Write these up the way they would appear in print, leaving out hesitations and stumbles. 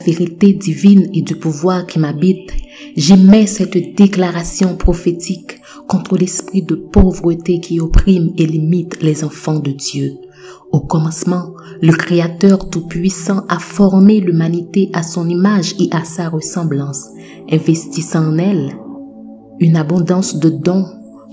vérité divine et du pouvoir qui m'habite, j'émets cette déclaration prophétique contre l'esprit de pauvreté qui opprime et limite les enfants de Dieu. Au commencement, le Créateur Tout-Puissant a formé l'humanité à son image et à sa ressemblance, investissant en elle une abondance de dons,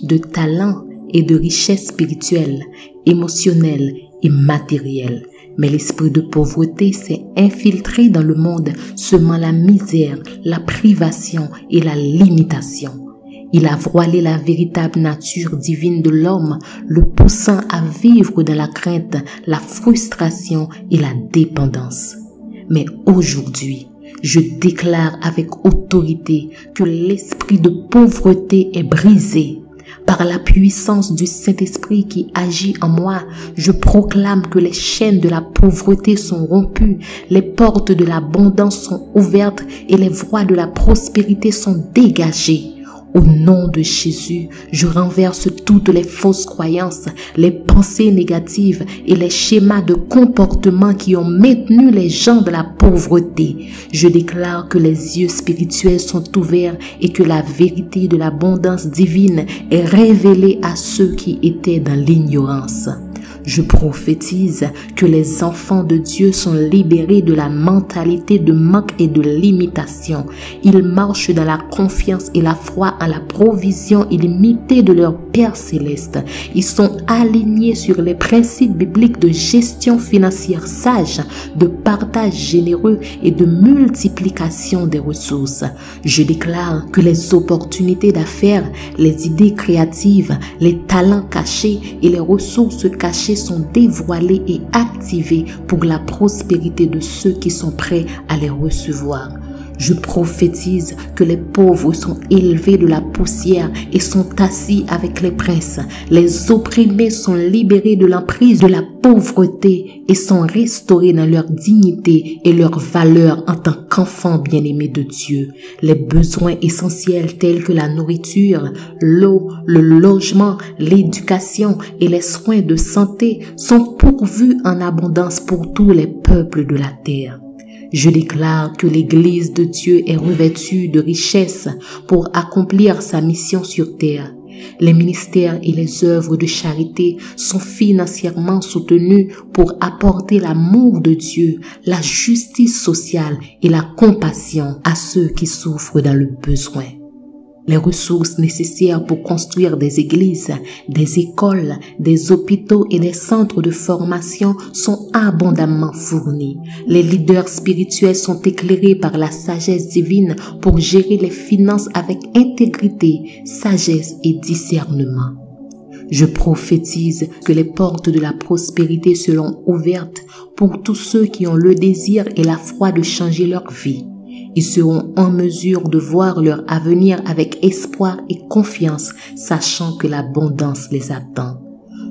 de talents et de richesses spirituelles, émotionnelles et matérielles. Mais l'esprit de pauvreté s'est infiltré dans le monde, semant la misère, la privation et la limitation. Il a voilé la véritable nature divine de l'homme, le poussant à vivre dans la crainte, la frustration et la dépendance. Mais aujourd'hui, je déclare avec autorité que l'esprit de pauvreté est brisé. Par la puissance du Saint-Esprit qui agit en moi, je proclame que les chaînes de la pauvreté sont rompues, les portes de l'abondance sont ouvertes et les voies de la prospérité sont dégagées. Au nom de Jésus, je renverse toutes les fausses croyances, les pensées négatives et les schémas de comportement qui ont maintenu les gens de la pauvreté. Je déclare que les yeux spirituels sont ouverts et que la vérité de l'abondance divine est révélée à ceux qui étaient dans l'ignorance. Je prophétise que les enfants de Dieu sont libérés de la mentalité de manque et de limitation. Ils marchent dans la confiance et la foi en la provision illimitée de leur Père céleste. Ils sont alignés sur les principes bibliques de gestion financière sage, de partage généreux et de multiplication des ressources. Je déclare que les opportunités d'affaires, les idées créatives, les talents cachés et les ressources cachées sont dévoilés et activés pour la prospérité de ceux qui sont prêts à les recevoir. Je prophétise que les pauvres sont élevés de la poussière et sont assis avec les princes. Les opprimés sont libérés de l'emprise de la pauvreté et sont restaurés dans leur dignité et leur valeur en tant qu'enfants bien-aimés de Dieu. Les besoins essentiels tels que la nourriture, l'eau, le logement, l'éducation et les soins de santé sont pourvus en abondance pour tous les peuples de la terre. Je déclare que l'Église de Dieu est revêtue de richesses pour accomplir sa mission sur terre. Les ministères et les œuvres de charité sont financièrement soutenus pour apporter l'amour de Dieu, la justice sociale et la compassion à ceux qui souffrent dans le besoin. Les ressources nécessaires pour construire des églises, des écoles, des hôpitaux et des centres de formation sont abondamment fournies. Les leaders spirituels sont éclairés par la sagesse divine pour gérer les finances avec intégrité, sagesse et discernement. Je prophétise que les portes de la prospérité seront ouvertes pour tous ceux qui ont le désir et la foi de changer leur vie. Ils seront en mesure de voir leur avenir avec espoir et confiance, sachant que l'abondance les attend.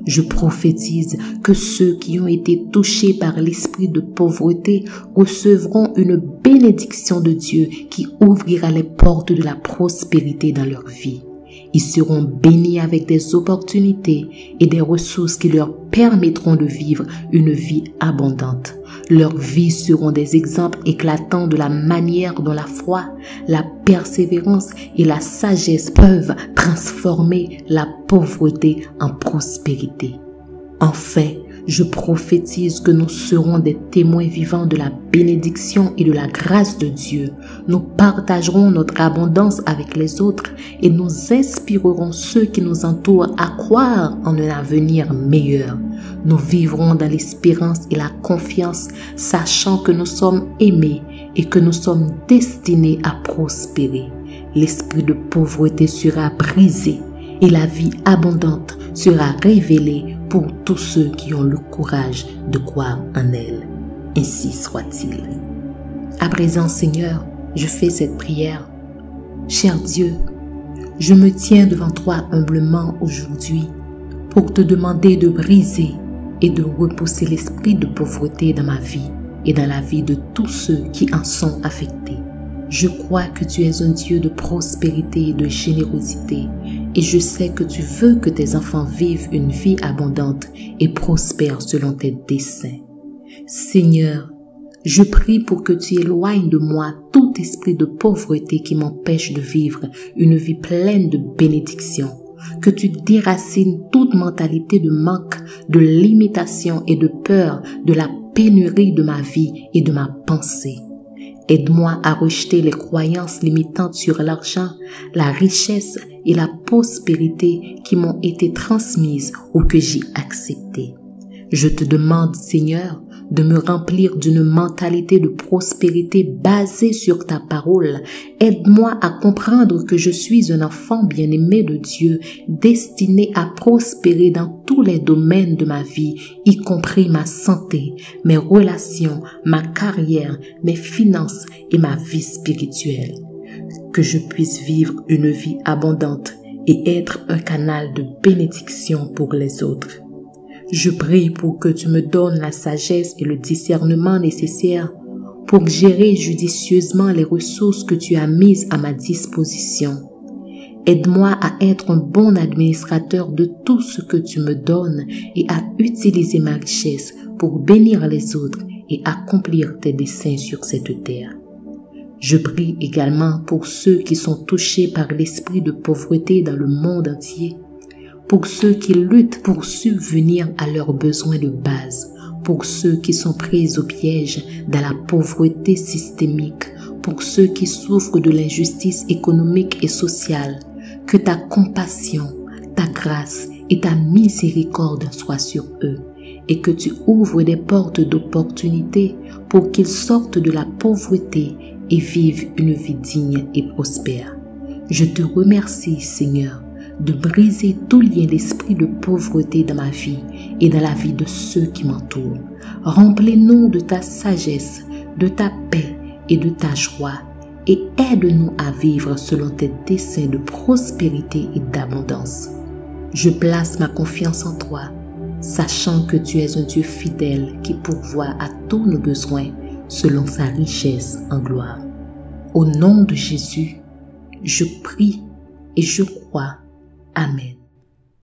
Je prophétise que ceux qui ont été touchés par l'esprit de pauvreté recevront une bénédiction de Dieu qui ouvrira les portes de la prospérité dans leur vie. Ils seront bénis avec des opportunités et des ressources qui leur permettront de vivre une vie abondante. Leurs vies seront des exemples éclatants de la manière dont la foi, la persévérance et la sagesse peuvent transformer la pauvreté en prospérité. Enfin, je prophétise que nous serons des témoins vivants de la bénédiction et de la grâce de Dieu. Nous partagerons notre abondance avec les autres et nous inspirerons ceux qui nous entourent à croire en un avenir meilleur. Nous vivrons dans l'espérance et la confiance, sachant que nous sommes aimés et que nous sommes destinés à prospérer. L'esprit de pauvreté sera brisé et la vie abondante sera révélée pour tous ceux qui ont le courage de croire en elle. Ainsi soit-il. À présent, Seigneur, je fais cette prière. Cher Dieu, je me tiens devant toi humblement aujourd'hui pour te demander de briser et de repousser l'esprit de pauvreté dans ma vie et dans la vie de tous ceux qui en sont affectés. Je crois que tu es un Dieu de prospérité et de générosité et je sais que tu veux que tes enfants vivent une vie abondante et prospère selon tes desseins. Seigneur, Je prie pour que tu éloignes de moi tout esprit de pauvreté qui m'empêche de vivre une vie pleine de bénédictions. Que tu déracines toute mentalité de manque, de limitation et de peur de la pénurie de ma vie et de ma pensée. Aide-moi à rejeter les croyances limitantes sur l'argent, la richesse et la prospérité qui m'ont été transmises ou que j'ai acceptées. Je te demande, Seigneur, de me remplir d'une mentalité de prospérité basée sur ta parole. Aide-moi à comprendre que je suis un enfant bien-aimé de Dieu, destiné à prospérer dans tous les domaines de ma vie, y compris ma santé, mes relations, ma carrière, mes finances et ma vie spirituelle. Que je puisse vivre une vie abondante et être un canal de bénédiction pour les autres. Je prie pour que tu me donnes la sagesse et le discernement nécessaires pour gérer judicieusement les ressources que tu as mises à ma disposition. Aide-moi à être un bon administrateur de tout ce que tu me donnes et à utiliser ma richesse pour bénir les autres et accomplir tes desseins sur cette terre. Je prie également pour ceux qui sont touchés par l'esprit de pauvreté dans le monde entier, pour ceux qui luttent pour subvenir à leurs besoins de base, pour ceux qui sont pris au piège dans la pauvreté systémique, pour ceux qui souffrent de l'injustice économique et sociale. Que ta compassion, ta grâce et ta miséricorde soient sur eux et que tu ouvres des portes d'opportunité pour qu'ils sortent de la pauvreté et vivent une vie digne et prospère. Je te remercie, Seigneur, de briser tout lien d'esprit de pauvreté dans ma vie et dans la vie de ceux qui m'entourent. Remplis-nous de ta sagesse, de ta paix et de ta joie et aide-nous à vivre selon tes desseins de prospérité et d'abondance. Je place ma confiance en toi, sachant que tu es un Dieu fidèle qui pourvoit à tous nos besoins selon sa richesse en gloire. Au nom de Jésus, je prie et je crois. Amen.